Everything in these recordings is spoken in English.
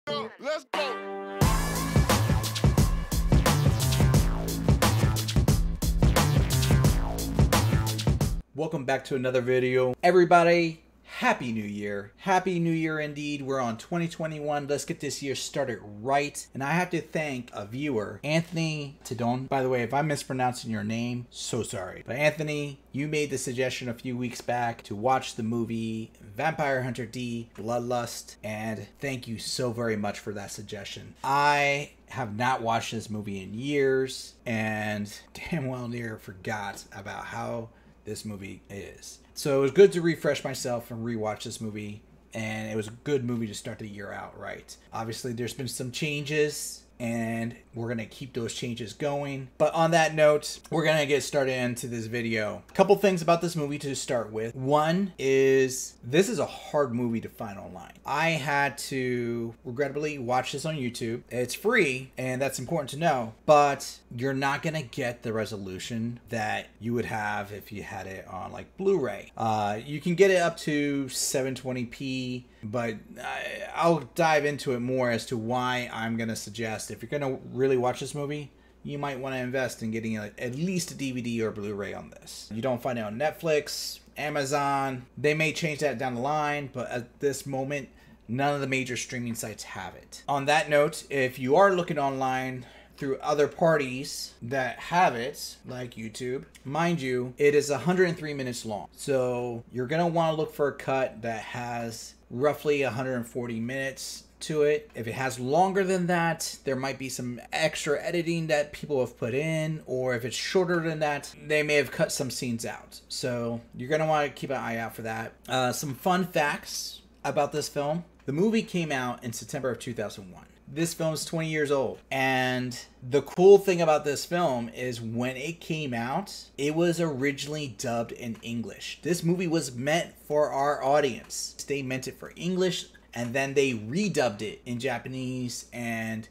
Let's go. Welcome back to another video. Everybody, Happy New Year. Happy New Year indeed. We're on 2021. Let's get this year started right. And I have to thank a viewer, Anthony Tadon. By the way, if I'm mispronouncing your name, so sorry. But Anthony, you made the suggestion a few weeks back to watch the movie Vampire Hunter D, Bloodlust. And thank you so very much for that suggestion. I have not watched this movie in years and damn well near forgot about how this movie is. So it was good to refresh myself and rewatch this movie, and it was a good movie to start the year out right. Obviously, there's been some changes, and we're going to keep those changes going. But on that note, we're going to get started into this video. A couple things about this movie to start with. One is, this is a hard movie to find online. I had to regrettably watch this on YouTube. It's free, and that's important to know, but you're not going to get the resolution that you would have if you had it on like Blu-ray. You can get it up to 720p, but I'll dive into it more as to why I'm going to suggest if you're going to really watch this movie, you might want to invest in getting at least a DVD or Blu-ray on this. You don't find it on Netflix, Amazon. They may change that down the line, but at this moment, none of the major streaming sites have it. On that note, if you are looking online through other parties that have it, like YouTube, mind you, it is 103 minutes long. So you're gonna want to look for a cut that has roughly 140 minutes to it. If it has longer than that, there might be some extra editing that people have put in, or if it's shorter than that, they may have cut some scenes out. So you're gonna want to keep an eye out for that. Some fun facts about this film. The movie came out in September of 2001. This film is 20 years old. And the cool thing about this film is when it came out, it was originally dubbed in English. This movie was meant for our audience. They meant it for English, and then they redubbed it in Japanese and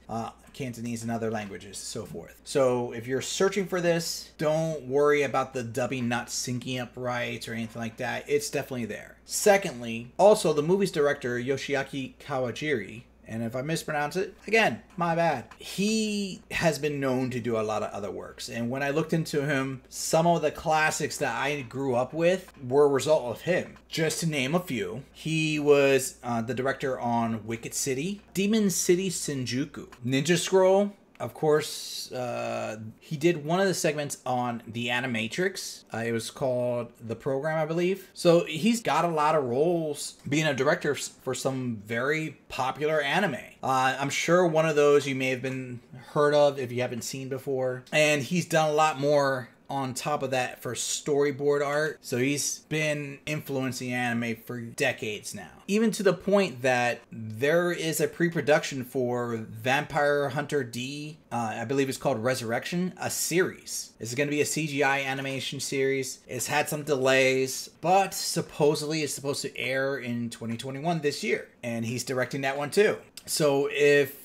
Cantonese and other languages, so forth. So if you're searching for this, don't worry about the dubbing not syncing up right or anything like that. It's definitely there. Secondly, also the movie's director, Yoshiaki Kawajiri, and if I mispronounce it, again, my bad. He has been known to do a lot of other works. And when I looked into him, some of the classics that I grew up with were a result of him. Just to name a few, he was the director on Wicked City, Demon City Shinjuku, Ninja Scroll. Of course, he did one of the segments on The Animatrix. It was called The Program, I believe. So he's got a lot of roles being a director for some very popular anime. I'm sure one of those you may have been heard of if you haven't seen before. And he's done a lot more on top of that for storyboard art. So he's been influencing anime for decades now. Even to the point that there is a pre-production for Vampire Hunter D, I believe it's called Resurrection, a series. It's going to be a CGI animation series. It's had some delays, but supposedly it's supposed to air in 2021 this year. And he's directing that one too. So if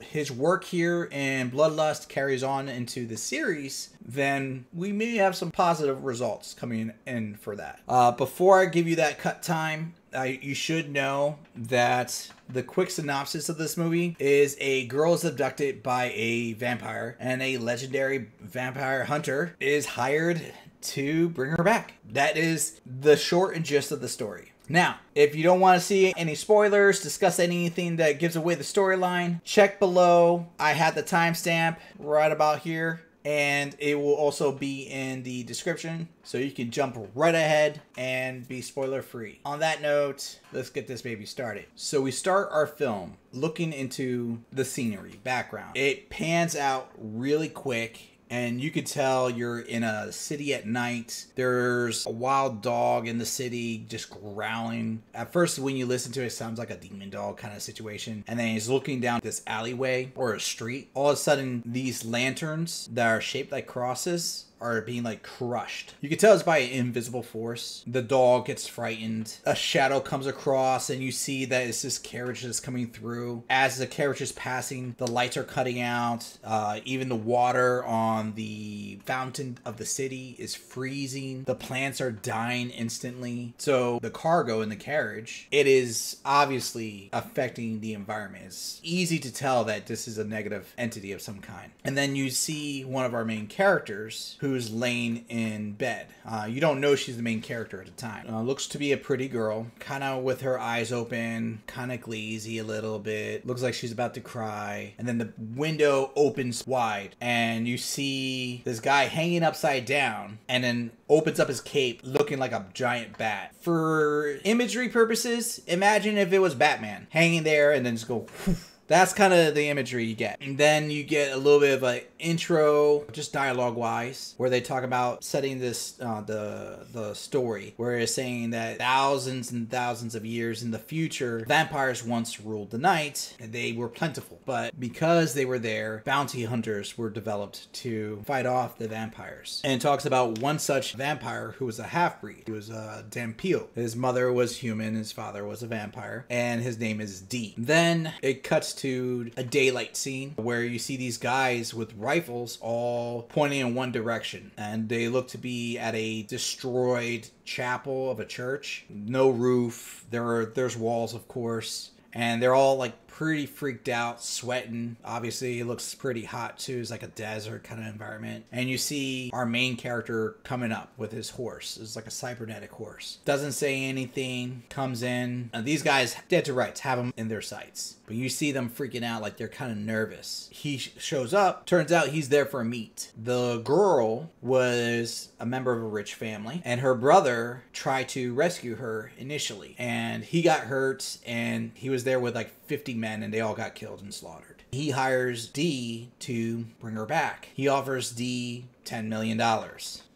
his work here in Bloodlust carries on into the series, then we may have some positive results coming in for that. Before I give you that cut time, you should know that the quick synopsis of this movie is a girl is abducted by a vampire, and a legendary vampire hunter is hired to bring her back. That is the short and gist of the story. Now, if you don't want to see any spoilers, discuss anything that gives away the storyline, check below. I had the timestamp right about here, and it will also be in the description, so you can jump right ahead and be spoiler free. On that note, let's get this baby started. So we start our film looking into the scenery, background. It pans out really quick, and you could tell you're in a city at night. There's a wild dog in the city just growling. At first, when you listen to it, it sounds like a demon dog kind of situation. And then he's looking down this alleyway or a street. All of a sudden, these lanterns that are shaped like crosses are being like crushed. You can tell it's by an invisible force. The dog gets frightened. A shadow comes across and you see that it's this carriage that's coming through. As the carriage is passing, the lights are cutting out. Even the water on the fountain of the city is freezing. The plants are dying instantly. So the cargo in the carriage, it is obviously affecting the environment. It's easy to tell that this is a negative entity of some kind. And then you see one of our main characters who's laying in bed. You don't know she's the main character at the time. Looks to be a pretty girl, kind of with her eyes open, kind of glazy a little bit. Looks like she's about to cry. And then the window opens wide and you see this guy hanging upside down and then opens up his cape looking like a giant bat. For imagery purposes, imagine if it was Batman hanging there and then just go whoosh. That's kind of the imagery you get. And then you get a little bit of an intro, just dialogue-wise, where they talk about setting this, the story, where it's saying that thousands and thousands of years in the future, vampires once ruled the night, and they were plentiful. But because they were there, bounty hunters were developed to fight off the vampires. And it talks about one such vampire who was a half-breed. He was a Dampio. His mother was human, his father was a vampire, and his name is D. Then it cuts to a daylight scene where you see these guys with rifles all pointing in one direction, and they look to be at a destroyed chapel of a church. No roof. There's walls, of course, and they're all like pretty freaked out, sweating. Obviously, it looks pretty hot too. It's like a desert kind of environment. And you see our main character coming up with his horse. It's like a cybernetic horse. Doesn't say anything, comes in. And these guys, dead to rights, have him in their sights. But you see them freaking out like they're kind of nervous. He shows up. Turns out he's there for a meet. The girl was a member of a rich family, and her brother tried to rescue her initially. And he got hurt, and he was there with like 50 men, and they all got killed and slaughtered. He hires D to bring her back. He offers D $10 million.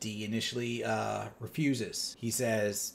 D initially refuses. He says,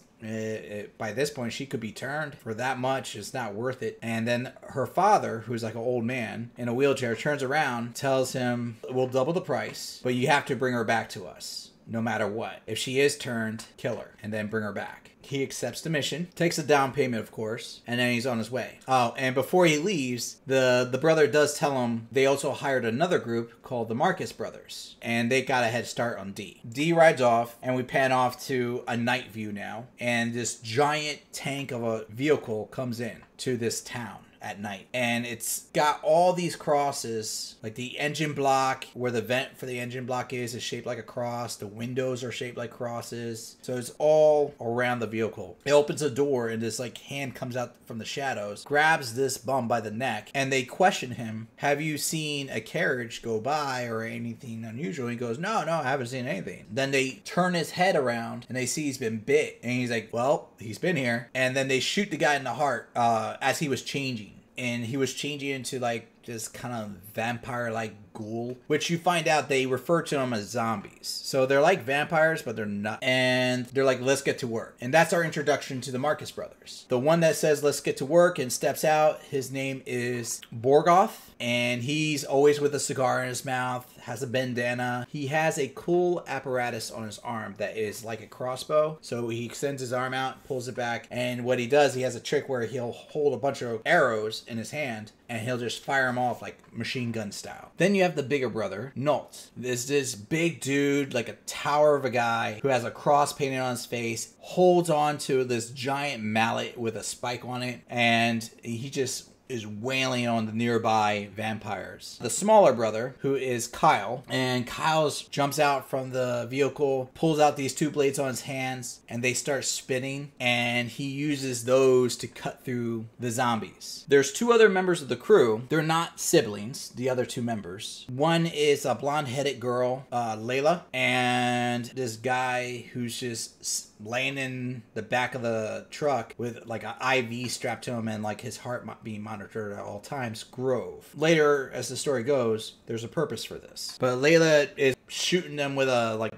by this point she could be turned. For that much, it's not worth it. And then her father, who's like an old man in a wheelchair, turns around, tells him, we'll double the price, but you have to bring her back to us no matter what. If she is turned, kill her and then bring her back. He accepts the mission, takes a down payment, of course, and then he's on his way. Oh, and before he leaves, the brother does tell him they also hired another group called the Marcus Brothers, and they got a head start on D. D rides off, and we pan off to a night view now, and this giant tank of a vehicle comes in to this town at night, and it's got all these crosses. Like the engine block, where the vent for the engine block is shaped like a cross. The windows are shaped like crosses, so it's all around the vehicle. It opens a door and this like hand comes out from the shadows, grabs this bum by the neck, and they question him, have you seen a carriage go by or anything unusual? He goes, no, I haven't seen anything. Then they turn his head around and they see he's been bit, and he's like, well, he's been here. And then they shoot the guy in the heart as he was changing. And he was changing into like this kind of vampire-like ghoul, which you find out they refer to them as zombies. So they're like vampires, but they're not. And they're like, let's get to work. And that's our introduction to the Marcus Brothers. The one that says, let's get to work and steps out, his name is Borgoth. And he's always with a cigar in his mouth, has a bandana. He has a cool apparatus on his arm that is like a crossbow. So he extends his arm out, pulls it back. And what he does, he has a trick where he'll hold a bunch of arrows in his hand and he'll just fire them off like machine gun style. Then you have the bigger brother, Nolt. There's this big dude, like a tower of a guy, who has a cross painted on his face, holds on to this giant mallet with a spike on it, and he just is wailing on the nearby vampires. The smaller brother, who is Kyle, and Kyle jumps out from the vehicle, pulls out these two blades on his hands, and they start spinning, and he uses those to cut through the zombies. There's two other members of the crew. They're not siblings, the other two members. One is a blonde-headed girl, Layla, and this guy who's just laying in the back of the truck with like an IV strapped to him and like his heart being monitored at all times, Grove. Later, as the story goes, there's a purpose for this. But Layla is shooting them with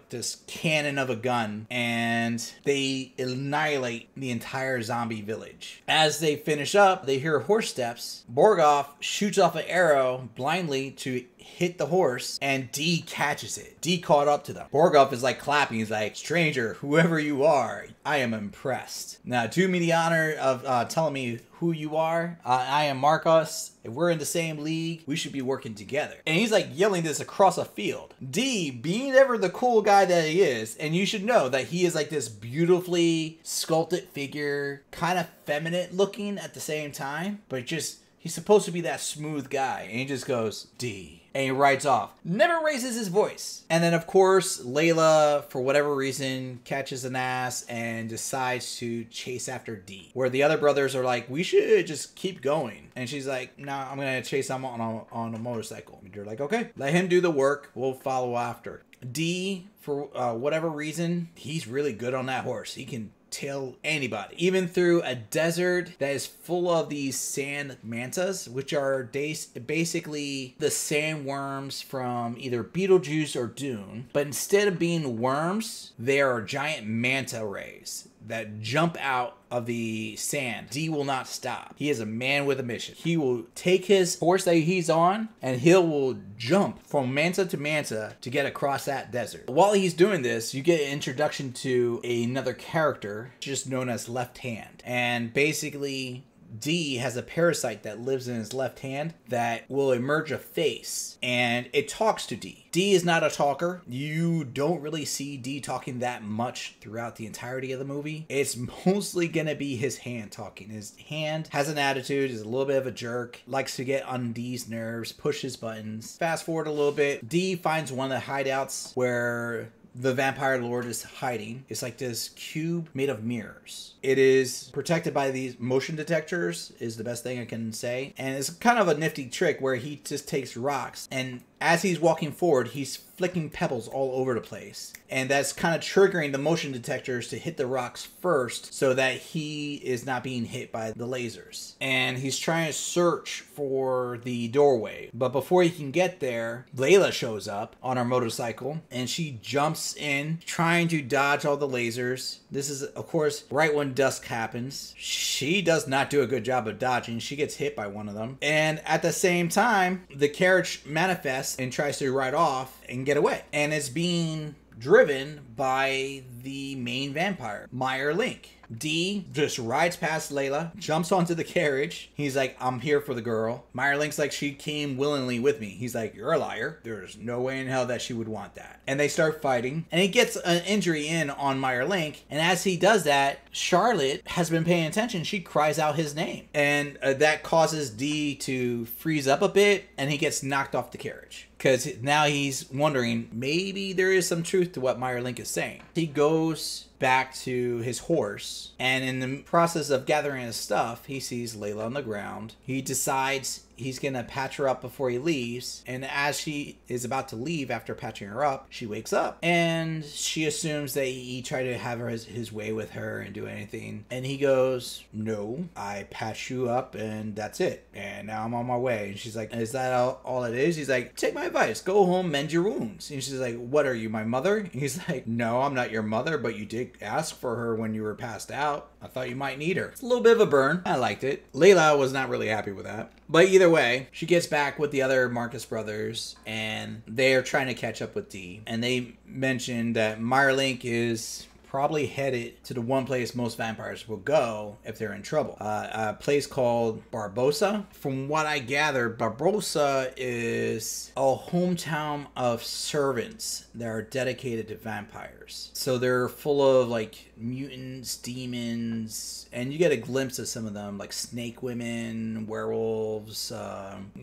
this cannon of a gun, and they annihilate the entire zombie village. As they finish up, they hear horse steps. Borgoff shoots off an arrow blindly to hit the horse, and D catches it. D caught up to them. Borgoff is like clapping. He's like, stranger, whoever you are, I am impressed. Now, do me the honor of telling me who you are. I am Marcos. If we're in the same league, we should be working together. And he's like yelling this across a field. D, being ever the cool guy that he is, and you should know that he is like this beautifully sculpted figure, kind of feminine looking at the same time, but just, he's supposed to be that smooth guy. And he just goes, D. And he rides off. Never raises his voice. And then, of course, Layla, for whatever reason, catches an ass and decides to chase after D. Where the other brothers are like, we should just keep going. And she's like, no, I'm going to chase him on a motorcycle. And you're like, okay, let him do the work. We'll follow after. D, for whatever reason, he's really good on that horse. He can tail anybody, even through a desert that is full of these sand mantas, which are basically the sandworms from either Beetlejuice or Dune, but instead of being worms, they are giant manta rays that jump out of the sand. D will not stop. He is a man with a mission. He will take his horse that he's on and he will jump from manta to manta to get across that desert. While he's doing this, you get an introduction to another character just known as Left Hand. And basically, D has a parasite that lives in his left hand that will emerge a face, and it talks to D. D is not a talker. You don't really see D talking that much throughout the entirety of the movie. It's mostly gonna be his hand talking. His hand has an attitude, is a little bit of a jerk, likes to get on D's nerves, push his buttons. Fast forward a little bit, D finds one of the hideouts where the vampire lord is hiding. It's like this cube made of mirrors. It is protected by these motion detectors, is the best thing I can say. And it's kind of a nifty trick where he just takes rocks, and as he's walking forward, he's flicking pebbles all over the place. And that's kind of triggering the motion detectors to hit the rocks first so that he is not being hit by the lasers. And he's trying to search for the doorway. But before he can get there, Layla shows up on her motorcycle and she jumps in, trying to dodge all the lasers. This is, of course, right when dusk happens. She does not do a good job of dodging. She gets hit by one of them. And at the same time, the carriage manifests and tries to ride off and get away. And it's being driven by the main vampire, Meyer Link. D just rides past Layla, jumps onto the carriage. He's like, I'm here for the girl. Meyer Link's like, she came willingly with me. He's like, you're a liar. There's no way in hell that she would want that. And they start fighting. And he gets an injury in on Meyer Link. And as he does that, Charlotte has been paying attention. She cries out his name. And that causes D to freeze up a bit. And he gets knocked off the carriage. Because now he's wondering, maybe there is some truth to what Meyer Link is saying. He goes back to his horse, and in the process of gathering his stuff, he sees Layla on the ground. He decides he's gonna patch her up before he leaves, and as she is about to leave after patching her up, she wakes up, and she assumes that he tried to have his way with her and do anything, and he goes, no, I patched you up and that's it, and now I'm on my way. And she's like, is that all it is? He's like, take my advice, go home, mend your wounds. And she's like, what are you, my mother? And he's like, no, I'm not your mother, but you did ask for her when you were passed out. I thought you might need her. It's a little bit of a burn. I liked it. Layla was not really happy with that. But either way, she gets back with the other Marcus brothers, and they are trying to catch up with D. And they mentioned that Meyer Link is probably headed to the one place most vampires will go if they're in trouble. A place called Barbosa. From what I gather, Barbosa is a hometown of servants that are dedicated to vampires. So they're full of like mutants, demons, and you get a glimpse of some of them, like snake women, werewolves,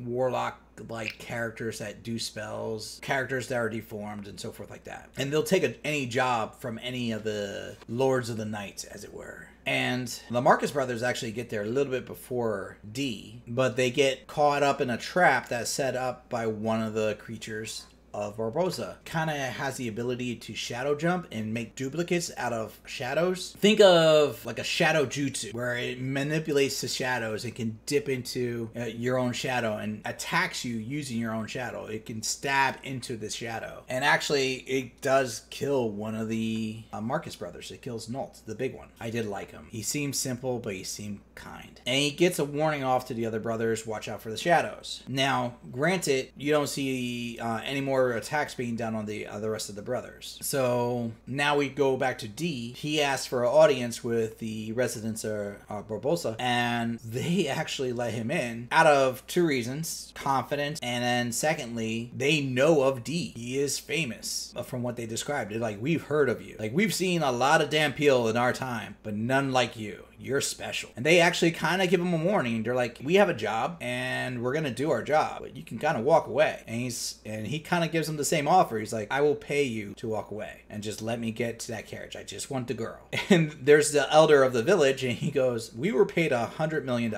warlock like characters that do spells, characters that are deformed, and so forth like that. And they'll take any job from any of the lords of the night, as it were. And the Marcus brothers actually get there a little bit before D, but they get caught up in a trap that's set up by one of the creatures of Barbosa. Kind of has the ability to shadow jump and make duplicates out of shadows. Think of like a shadow jutsu where it manipulates the shadows. It can dip into your own shadow and attacks you using your own shadow. It can stab into the shadow. And actually, it does kill one of the Marcus brothers. It kills Nolt, the big one. I did like him. He seemed simple, but he seemed kind. And he gets a warning off to the other brothers, watch out for the shadows. Now, granted, you don't see any more attacks being done on the rest of the brothers. So now we go back to D. He asked for an audience with the residents of Barbosa, and they actually let him in out of two reasons: confidence, and then secondly, they know of D. He is famous from what they described. They're like, we've heard of you. Like, we've seen a lot of damn peel in our time, but none like you. You're special. And they actually kind of give him a warning. They're like, we have a job and we're gonna do our job, but you can kind of walk away. And he kind of gives them the same offer. He's like, I will pay you to walk away and just let me get to that carriage. I just want the girl. And there's the elder of the village, and he goes, we were paid $100 million,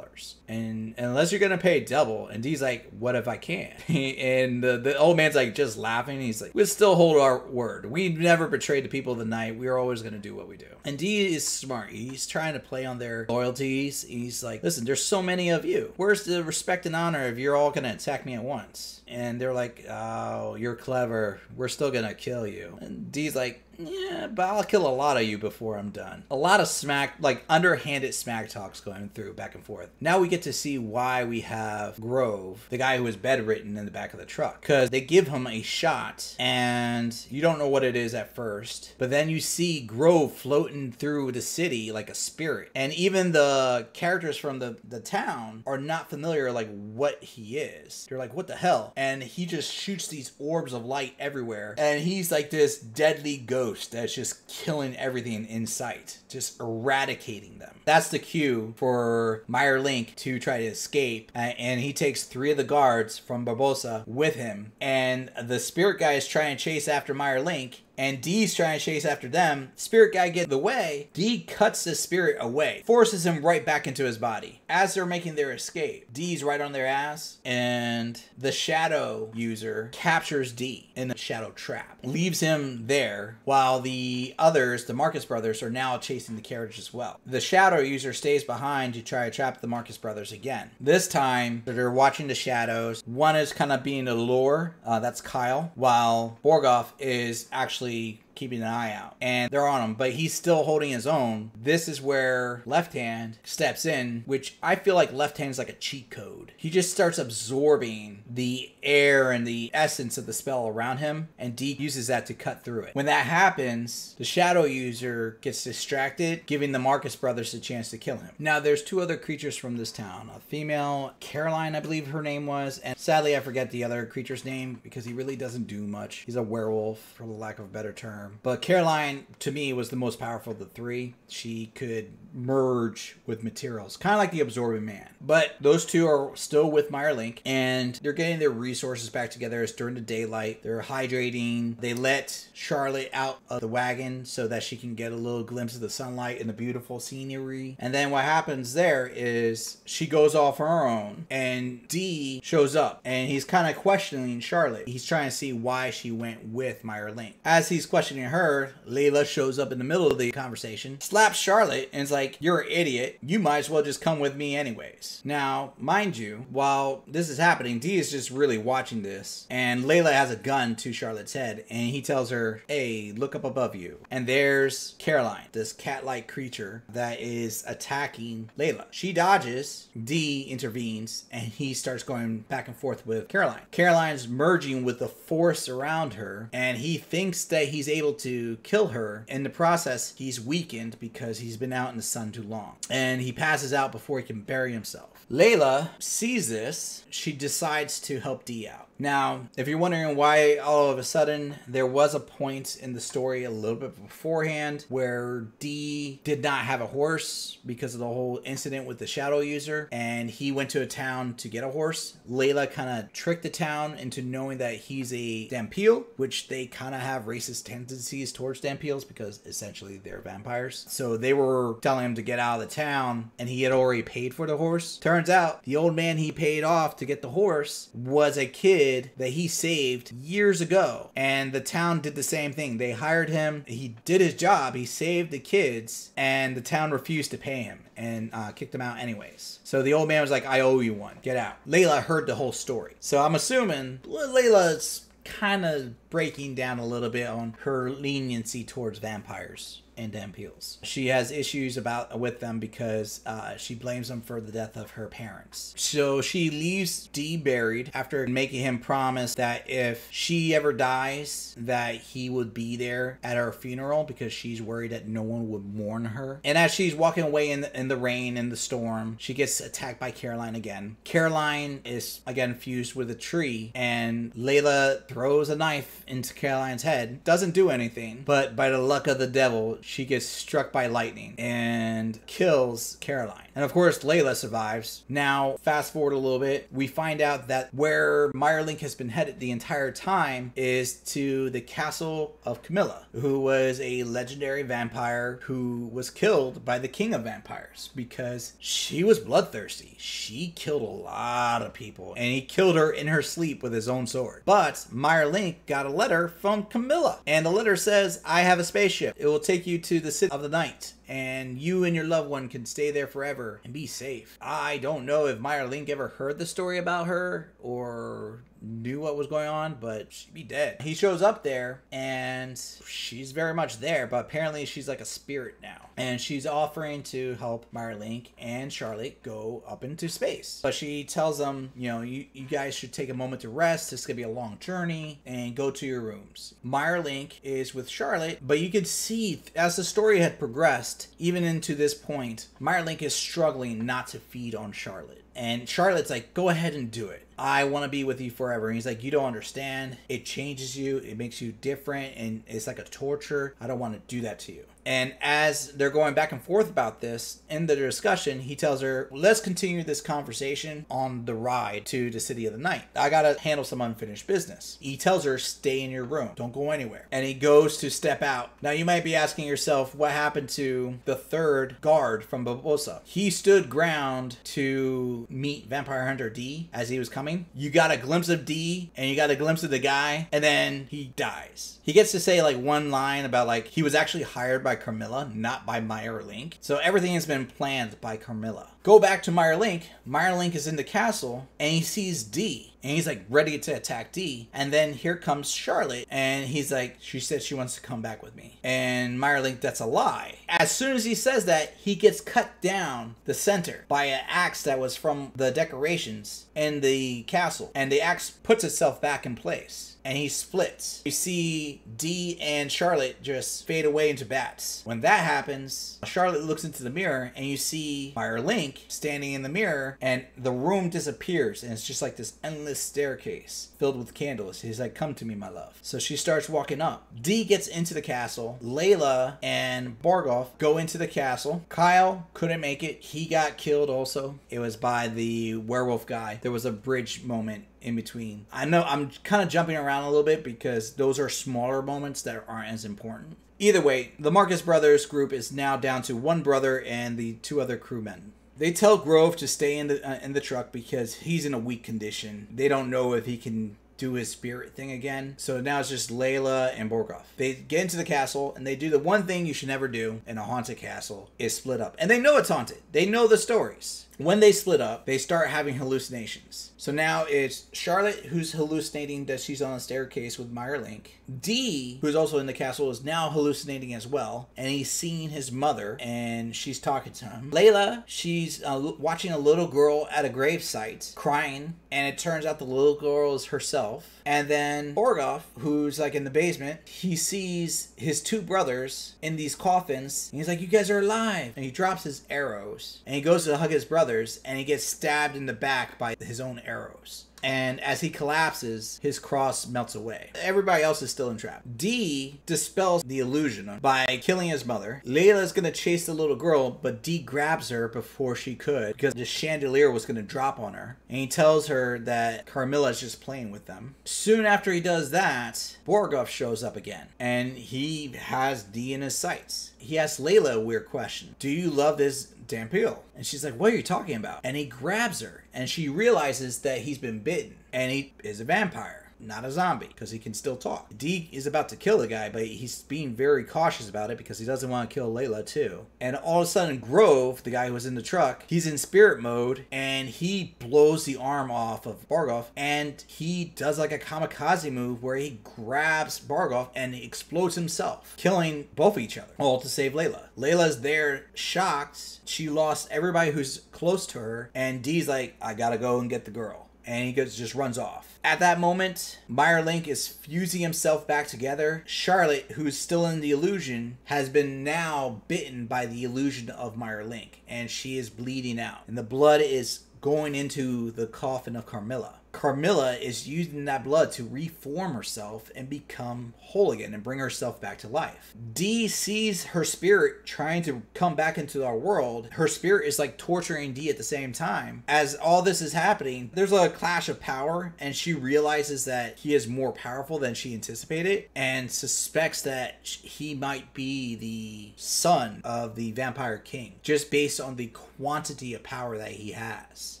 and unless you're gonna pay double. And D's like, what if I can't? And the old man's like just laughing. He's like, we'll still hold our word. We never betrayed the people of the night. We're always gonna do what we do. And D is smart. He's trying to play on their loyalties. He's like, listen, there's so many of you. Where's the respect and honor if you're all gonna attack me at once? And they're like, oh, you're clever. We're still gonna kill you. And D's like, yeah, but I'll kill a lot of you before I'm done. A lot of smack, like underhanded smack talks going through back and forth. Now we get to see why we have Grove, the guy who was bedridden in the back of the truck, because they give him a shot and you don't know what it is at first, but then you see Grove floating through the city like a spirit. And even the characters from the town are not familiar like what he is. They're like, what the hell? And he just shoots these orbs of light everywhere, and he's like this deadly ghost that's just killing everything in sight, just eradicating them. That's the cue for Meyer Link to try to escape, and he takes 3 of the guards from Barbosa with him, and the spirit guy is trying to chase after Meyer Link, and D's trying to chase after them. Spirit guy gets in the way. D cuts the spirit away, forces him right back into his body. As they're making their escape, D's right on their ass, and the shadow user captures D in the shadow trap, leaves him there, while the others, the Marcus brothers, are now chasing the carriage as well. The shadow user stays behind to try to trap the Marcus brothers again. This time, they're watching the shadows. One is kind of being a lure, that's Kyle, while Borgoff is actually keeping an eye out, and they're on him, but he's still holding his own. This is where Left Hand steps in, which I feel like Left Hand is like a cheat code. He just starts absorbing the air and the essence of the spell around him, and D uses that to cut through it. When that happens, the shadow user gets distracted, giving the Marcus brothers a chance to kill him. Now there's 2 other creatures from this town, a female, Caroline I believe her name was, and sadly I forget the other creature's name because he really doesn't do much. He's a werewolf, for the lack of a better term. But Caroline, to me, was the most powerful of the 3. She could merge with materials, kind of like the Absorbing Man. But those 2 are still with Meyer Link, and they're getting their resources back together. It's during the daylight. They're hydrating. They let Charlotte out of the wagon so that she can get a little glimpse of the sunlight and the beautiful scenery. And then what happens there is she goes off her own, and D shows up, and he's kind of questioning Charlotte. He's trying to see why she went with Meyer Link. As he's questioning her, Layla shows up in the middle of the conversation, slaps Charlotte, and is like, you're an idiot. You might as well just come with me anyways. Now, mind you, while this is happening, D is just really watching this, and Layla has a gun to Charlotte's head, and he tells her, hey, look up above you. And there's Caroline, this cat-like creature that is attacking Layla. She dodges, D intervenes, and he starts going back and forth with Caroline. Caroline's merging with the force around her, and he thinks that he's able to kill her. In the process, he's weakened because he's been out in the sun too long, and he passes out before he can bury himself. Layla sees this. She decides to help D out. Now, if you're wondering why all of a sudden, there was a point in the story a little bit beforehand where D did not have a horse because of the whole incident with the shadow user, and he went to a town to get a horse. Layla kind of tricked the town into knowing that he's a Dampeel, which they kind of have racist hesitancies towards Dampiels because essentially they're vampires. So they were telling him to get out of the town, and he had already paid for the horse. Turns out the old man he paid off to get the horse was a kid that he saved years ago, and the town did the same thing. They hired him, he did his job, he saved the kids, and the town refused to pay him and kicked him out anyways. So the old man was like, I owe you one, get out. Layla heard the whole story. So I'm assuming Layla's kind of breaking down a little bit on her leniency towards vampires and Dampiels. She has issues with them because she blames them for the death of her parents. So she leaves Dee buried after making him promise that if she ever dies, that he would be there at her funeral because she's worried that no one would mourn her. And as she's walking away in the rain and the storm, she gets attacked by Caroline again. Caroline is again fused with a tree, and Layla throws a knife into Caroline's head. Doesn't do anything, but by the luck of the devil, she gets struck by lightning and kills Caroline. And of course, Layla survives. Now, fast forward a little bit, we find out that where Meyerlink has been headed the entire time is to the castle of Camilla, who was a legendary vampire who was killed by the king of vampires because she was bloodthirsty. She killed a lot of people, and he killed her in her sleep with his own sword. But Meyerlink got a letter from Camilla, and the letter says, I have a spaceship. It will take you to the city of the night, and you and your loved one can stay there forever and be safe. I don't know if Meyerlink ever heard the story about her or knew what was going on, but she'd be dead. He shows up there, and she's very much there, but apparently she's like a spirit now. And she's offering to help Meyerlink and Charlotte go up into space. But she tells them, you know, you guys should take a moment to rest. This is going to be a long journey, and go to your rooms. Meyerlink is with Charlotte, but you could see as the story had progressed, even into this point, Meyerlink is struggling not to feed on Charlotte. And Charlotte's like, go ahead and do it. I want to be with you forever. And he's like, you don't understand. It changes you. It makes you different. And it's like a torture. I don't want to do that to you. And as they're going back and forth about this, in the discussion, he tells her, let's continue this conversation on the ride to the city of the night. I got to handle some unfinished business. He tells her, stay in your room. Don't go anywhere. And he goes to step out. Now, you might be asking yourself, what happened to the third guard from Barbosa? He stood ground to meet Vampire Hunter D as he was coming. You got a glimpse of D, and you got a glimpse of the guy, and then he dies. He gets to say like one line about like he was actually hired by Carmilla, not by Meyerlink. So everything has been planned by Carmilla. Go back to Meyerlink. Meyerlink is in the castle, and he sees D, and he's like ready to attack D. And then here comes Charlotte, and he's like, she said she wants to come back with me. And Meyerlink, that's a lie. As soon as he says that, he gets cut down the center by an axe that was from the decorations in the castle, and the axe puts itself back in place. And he splits. You see Dee and Charlotte just fade away into bats. When that happens, Charlotte looks into the mirror, and you see Meyerlink standing in the mirror, and the room disappears, and it's just like this endless staircase filled with candles. He's like, come to me, my love. So she starts walking up. Dee gets into the castle. Layla and Borgoff go into the castle. Kyle couldn't make it. He got killed also. It was by the werewolf guy. There was a bridge moment in between. I know I'm kind of jumping around a little bit because those are smaller moments that aren't as important. Either way, the Marcus Brothers group is now down to one brother and the two other crewmen. They tell Grove to stay in the truck because he's in a weak condition. They don't know if he can do his spirit thing again. So now it's just Layla and Borgoff. They get into the castle, and they do the one thing you should never do in a haunted castle, is split up. And they know it's haunted. They know the stories. When they split up, they start having hallucinations. So now it's Charlotte who's hallucinating that she's on a staircase with Meyerlink. Dee, who's also in the castle, is now hallucinating as well. And he's seeing his mother, and she's talking to him. Layla, she's watching a little girl at a gravesite crying. And it turns out the little girl is herself. And then Borgoff, who's like in the basement, he sees his two brothers in these coffins. And he's like, you guys are alive. And he drops his arrows. And he goes to hug his brothers, and he gets stabbed in the back by his own arrows. And as he collapses, his cross melts away. Everybody else is still entrapped. D dispels the illusion by killing his mother. Layla's gonna chase the little girl, but D grabs her before she could because the chandelier was gonna drop on her. And he tells her that Carmilla's just playing with them. Soon after he does that, Borgoff shows up again, and he has D in his sights. He asks Layla a weird question. Do you love this damn pill? And she's like, what are you talking about? And he grabs her, and she realizes that he's been bitten, and he is a vampire. Not a zombie, because he can still talk. D is about to kill the guy, but he's being very cautious about it because he doesn't want to kill Layla too. And all of a sudden, Grove, the guy who was in the truck, he's in spirit mode, and he blows the arm off of Bargoff, and he does like a kamikaze move where he grabs Bargoff and he explodes himself, killing both each other, all to save Layla. Layla's there shocked. She lost everybody who's close to her, and D's like, I gotta go and get the girl. And he just runs off. At that moment, Meyer Link is fusing himself back together. Charlotte, who's still in the illusion, has been now bitten by the illusion of Meyer Link, and she is bleeding out. And the blood is going into the coffin of Carmilla. Carmilla is using that blood to reform herself and become whole again and bring herself back to life. D sees her spirit trying to come back into our world. Her spirit is like torturing D at the same time. As all this is happening, there's a clash of power, and she realizes that he is more powerful than she anticipated and suspects that he might be the son of the Vampire King, just based on the quantity of power that he has.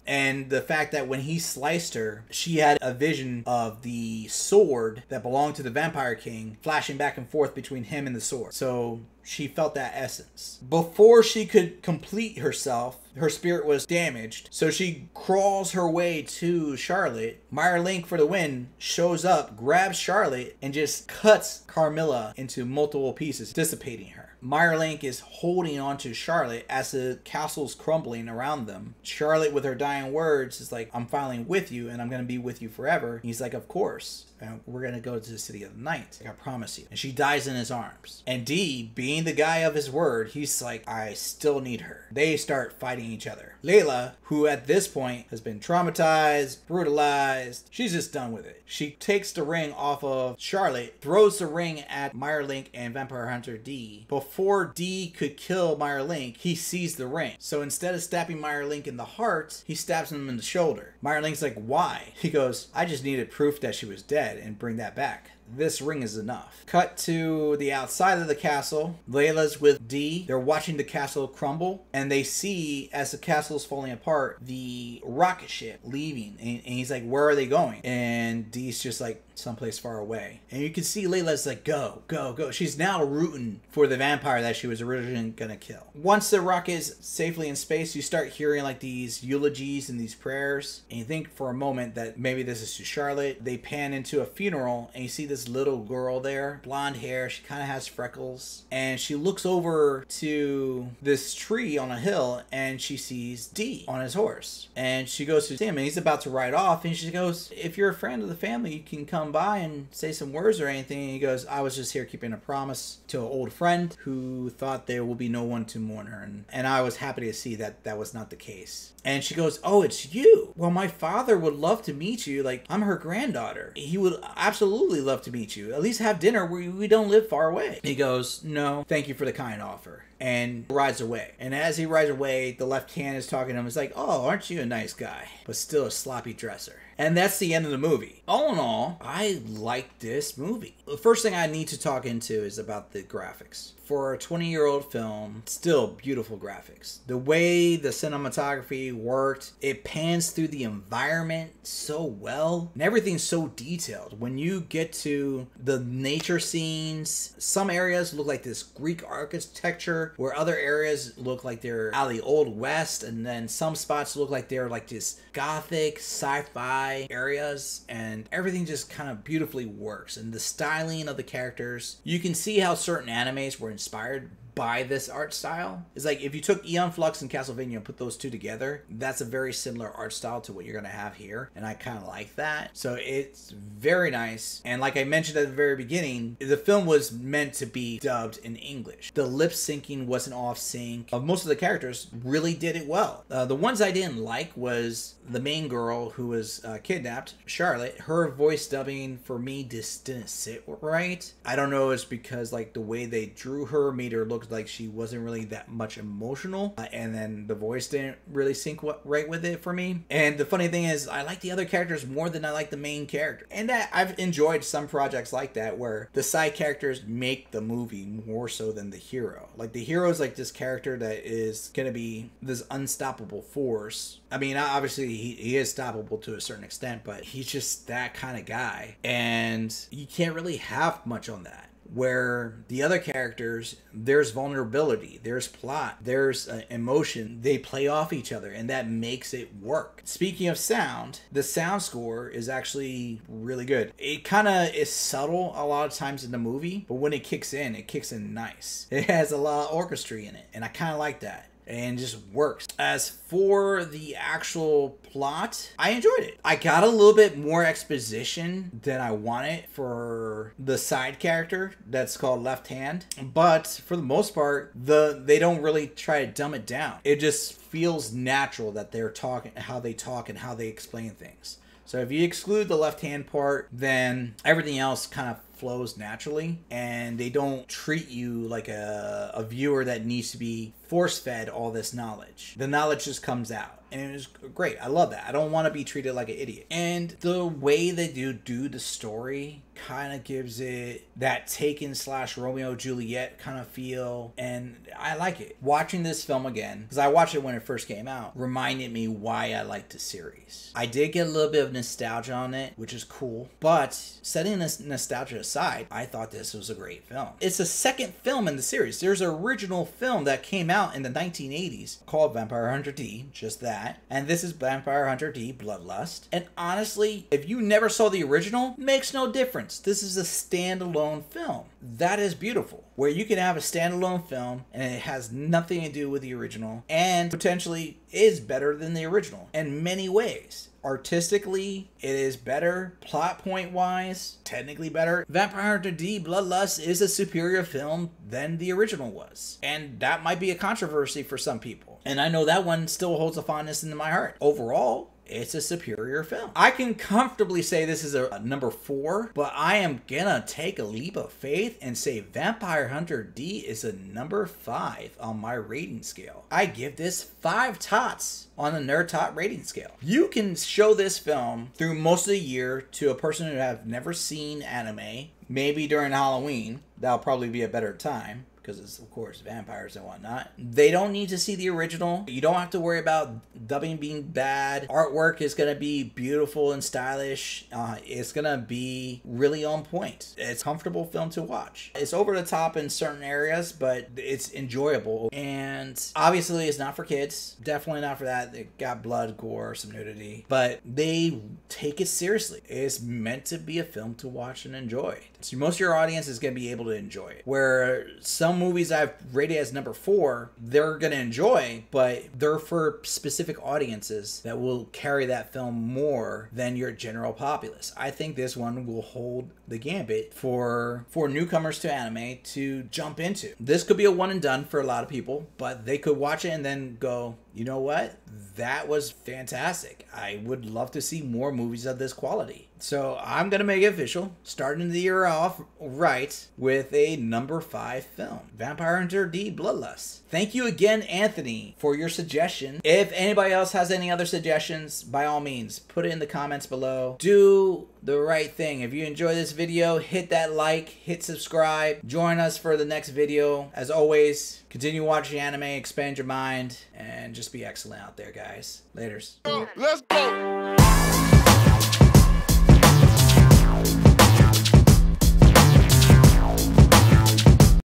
And the fact that when he sliced her, she had a vision of the sword that belonged to the Vampire King flashing back and forth between him and the sword. So she felt that essence. Before she could complete herself, her spirit was damaged, so she crawls her way to Charlotte. Meyer Link, for the win, shows up, grabs Charlotte, and just cuts Carmilla into multiple pieces, dissipating her. Meyer Link is holding on to Charlotte as the castle's crumbling around them. Charlotte, with her dying words, is like, I'm finally with you, and I'm going to be with you forever. He's like, of course. We're going to go to the city of the night. I promise you. And she dies in his arms. And D, being the guy of his word, he's like, I still need her. They start fighting each other. Layla, who at this point has been traumatized, brutalized, she's just done with it. She takes the ring off of Charlotte, throws the ring at Meyer Link and Vampire Hunter D. Before D could kill Meyer Link, he sees the ring. So instead of stabbing Meyer Link in the heart, he stabs him in the shoulder. Meyer Link's like, why? He goes, I just needed proof that she was dead and bring that back. This ring is enough. Cut to the outside of the castle. Layla's with D. They're watching the castle crumble, and they see, as the castle is falling apart, the rocket ship leaving. And he's like, where are they going? And D's just like, someplace far away. And you can see Layla's like, go, go, go. She's now rooting for the vampire that she was originally gonna kill. Once the rocket is safely in space, you start hearing like these eulogies and these prayers. And you think for a moment that maybe this is to Charlotte. They pan into a funeral, and you see this little girl there, blonde hair. She kind of has freckles. And she looks over to this tree on a hill, and she sees D on his horse. And she goes to him, and he's about to ride off. And she goes, if you're a friend of the family, you can come by and say some words or anything. And he goes, I was just here keeping a promise to an old friend who thought there will be no one to mourn her. And I was happy to see that that was not the case. And she goes, oh, it's you. Well, my father would love to meet you. Like, I'm her granddaughter. He would absolutely love to meet you. At least have dinner. We don't live far away. He goes, no, thank you for the kind offer. And rides away. And as he rides away, the left hand is talking to him. It's like, oh, aren't you a nice guy? But still a sloppy dresser. And that's the end of the movie. All in all, I like this movie. The first thing I need to talk into is about the graphics. For a 20-year-old film, still beautiful graphics. The way the cinematography worked, it pans through the environment so well. And everything's so detailed. When you get to the nature scenes, some areas look like this Greek architecture, where other areas look like they're out of the Old West. And then some spots look like they're like this gothic, sci-fi areas. And everything just kind of beautifully works. And the styling of the characters, you can see how certain animes were inspired buy this art style. It's like if you took Aeon Flux and Castlevania and put those two together, that's a very similar art style to what you're gonna have here, and I kind of like that. So it's very nice. And like I mentioned at the very beginning, the film was meant to be dubbed in English. The lip syncing wasn't off sync. Most of the characters really did it well. The ones I didn't like was the main girl who was kidnapped, Charlotte. Her voice dubbing for me just didn't sit right. I don't know, it's because like the way they drew her made her look like she wasn't really that much emotional, and then the voice didn't really sync right with it for me. And the funny thing is, I like the other characters more than I like the main character, and that I've enjoyed some projects like that where the side characters make the movie more so than the hero. Like the hero is like this character that is gonna be this unstoppable force. I mean, obviously he is stoppable to a certain extent, but he's just that kind of guy, and you can't really have much on that. Where the other characters, there's vulnerability, there's plot, there's emotion. They play off each other, and that makes it work. Speaking of sound, the sound score is actually really good. It kind of is subtle a lot of times in the movie, but when it kicks in nice. It has a lot of orchestra in it, and I kind of like that. And just works. As for the actual plot, I enjoyed it. I got a little bit more exposition than I wanted for the side character that's called Left Hand, but for the most part, they don't really try to dumb it down. It just feels natural that they're talking, how they talk and how they explain things. So if you exclude the left hand part, then everything else kind of flows naturally, and they don't treat you like a viewer that needs to be force-fed all this knowledge. The knowledge just comes out, and it was great. I love that. I don't want to be treated like an idiot. And the way they do the story kind of gives it that Taken / Romeo Juliet kind of feel, and I like it. Watching this film again, because I watched it when it first came out, reminded me why I liked the series. I did get a little bit of nostalgia on it, which is cool, but setting this nostalgia aside, I thought this was a great film. It's the second film in the series. There's an original film that came out in the 1980s called Vampire Hunter D, just that, and this is Vampire Hunter D Bloodlust. And honestly, if you never saw the original, makes no difference. This is a standalone film. That is beautiful, where you can have a standalone film and it has nothing to do with the original, and potentially is better than the original in many ways. Artistically, it is better. Plot point wise, technically better. Vampire Hunter D Bloodlust is a superior film than the original was, and that might be a controversy for some people, and I know that one still holds a fondness in my heart. Overall, it's a superior film. I can comfortably say this is a number 4, but I am gonna take a leap of faith and say Vampire Hunter D is a number 5 on my rating scale. I give this 5 tots on the NerdTot rating scale. You can show this film through most of the year to a person who have never seen anime, maybe during Halloween. That'll probably be a better time, because it's, of course, vampires and whatnot. They don't need to see the original. You don't have to worry about dubbing being bad. Artwork is going to be beautiful and stylish. It's going to be really on point. It's a comfortable film to watch. It's over the top in certain areas, but it's enjoyable. And obviously, it's not for kids. Definitely not for that. It got blood, gore, some nudity. But they take it seriously. It's meant to be a film to watch and enjoy. So most of your audience is going to be able to enjoy it. Where some movies I've rated as number 4, they're going to enjoy, but they're for specific audiences that will carry that film more than your general populace. I think this one will hold the gambit for newcomers to anime to jump into. This could be a one and done for a lot of people, but they could watch it and then go, you know what? That was fantastic. I would love to see more movies of this quality. So I'm going to make it official, starting the year off right with a number 5 film, Vampire Hunter D Bloodlust. Thank you again, Anthony, for your suggestion. If anybody else has any other suggestions, by all means, put it in the comments below. Do the right thing. If you enjoy this video, hit that like, hit subscribe, join us for the next video. As always, continue watching anime, expand your mind, and just be excellent out there, guys. Laters. Let's go.